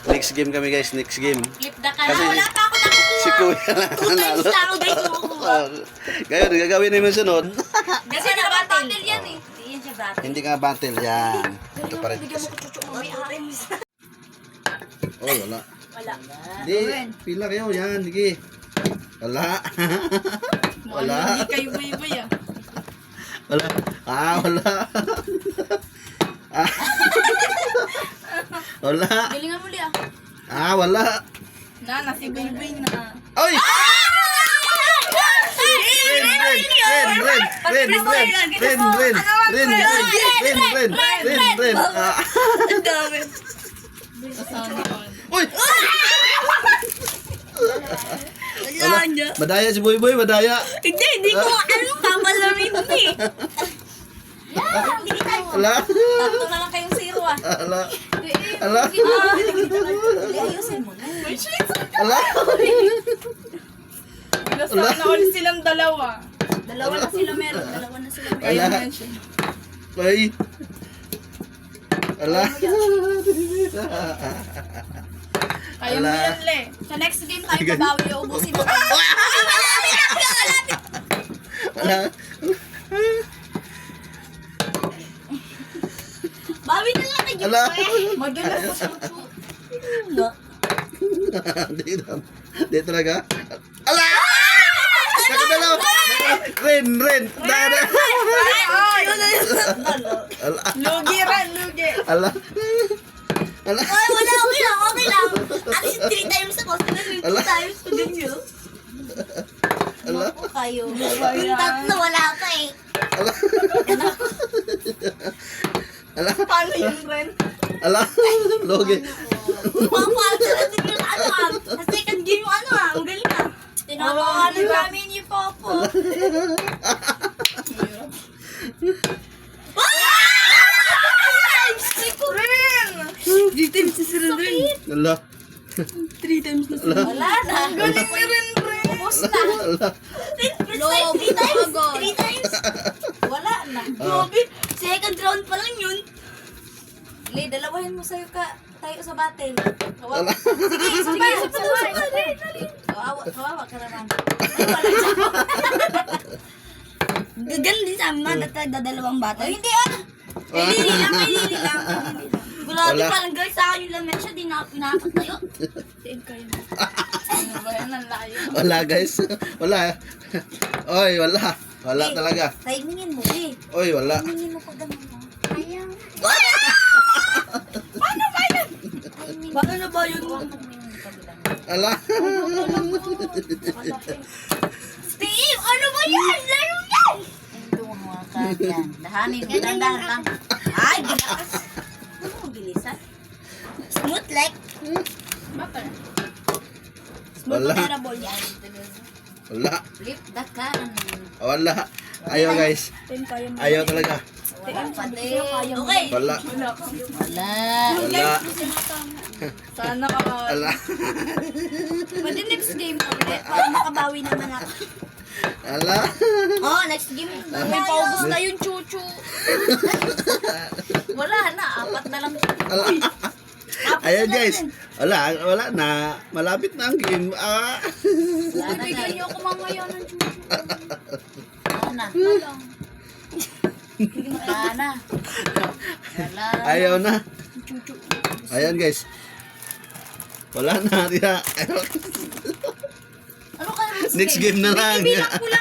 Next game kami guys, next game. Flip the ka. Kasi Wala pa ako nakukuha. si Kuya lang 2 times nanalo. na ako guys nakukuha. Ngayon, gagawin naman sunod. Kasi na battle yan eh. Hindi yan siya battle. Hindi nga battle yan. Ito pa rin. Bigyan mo ko chuchu mo may akin. Oh, wala. Wala. Hindi, pila kayo yan. Sige. Wala. Wala. Hindi kayo bay-bay ah. Wala. Ah, wala. Ah. Wala. Galingan muli ah. Ah, wala. Na, si bay-bay na. Oy! Ren. Ang dami. Uy! Wala niya. Madaya si Boy, madaya. Hindi ko ano kamalamin mo eh. Hindi tayo. Ala. Tatlo na lang kayong zero ah. Ala. Ala. Ayusin mo na. Ala. Sana ulit silang dalawa. Dalawa na sila meron. Dalawa na sila meron. Ala. Ay. Ala. Kaya mo yan, Le. Sa next game tayo babawi o ubusin mo. Ala. Bawi na lang kayo. Ala. Madalas sa chuchu. Dito. Dito talaga. Ala. Nakadalaw. Ren. Dada. Ala. Lugi rin, lugi. Ala. Ala. Ay, wala. Okay lang. At least 3 times ako. 3 Ala. times ko din yun. Ala. Ako kayo. Yung tatlo, wala ka eh. Ala. Ala. Paano yun, Ren? Ala. Logi. Papalta natin yung ano ah. Sa second game yung ano ah. Ang galing ah. Tinatawanan namin yung Popo. Dito yung sisirin rin. Ala. 3 times na sila. Wala na. Galing ni Ren, Ren. Ubus na. Ala. 3 times. 3 times. Wala na. Grabe. Second round pa lang yun. Le, dalawahin mo sa'yo ka. Tayo sa battle. Kawawa. Sige, sabay. Kawawa ka naman. Ay, wala siya. Gagan din sa amin, dadalawang battle. Ay, hindi ah. Lili lang. Grabe Wala. palang guys, sa akin yung laman siya, di na pinakat tayo. Save kayo. Ano ba yan? Ang layo. Wala guys. Wala. Oy, wala. Wala talaga. Timingin mo eh. Oy, wala. Timingin mo ko naman. Ayang. Paano na ba yun? Ala. Steve, ano ba yan? Laro yan! Ito mga kanyan. Dahanin mo, dahan lang. Ay, ginakas. Ano mo bilisan? Smooth like. Bakit? Smooth Wala. terrible yan. Wala. Flip the can. Wala. Ayaw guys. Ayaw talaga. Wala pa din. Okay. Wala. Wala ka. Wala. Wala. Sana ka. Wala. Pwede next game ulit para makabawi naman ako. Wala. Oh, next game. May paubos na yung chuchu. Wala na. 4 na lang. Wala. Ayaw guys. Wala na. Malapit na ang game. Ah. Wala na Bigyan guys. niyo ako mamaya ng chuchu. Wala na. Wala na. Wala. Ayaw na. Chuchu. Ayan guys. Wala na. Tira. Ano kaya Next game na lang. Bibilang ko lang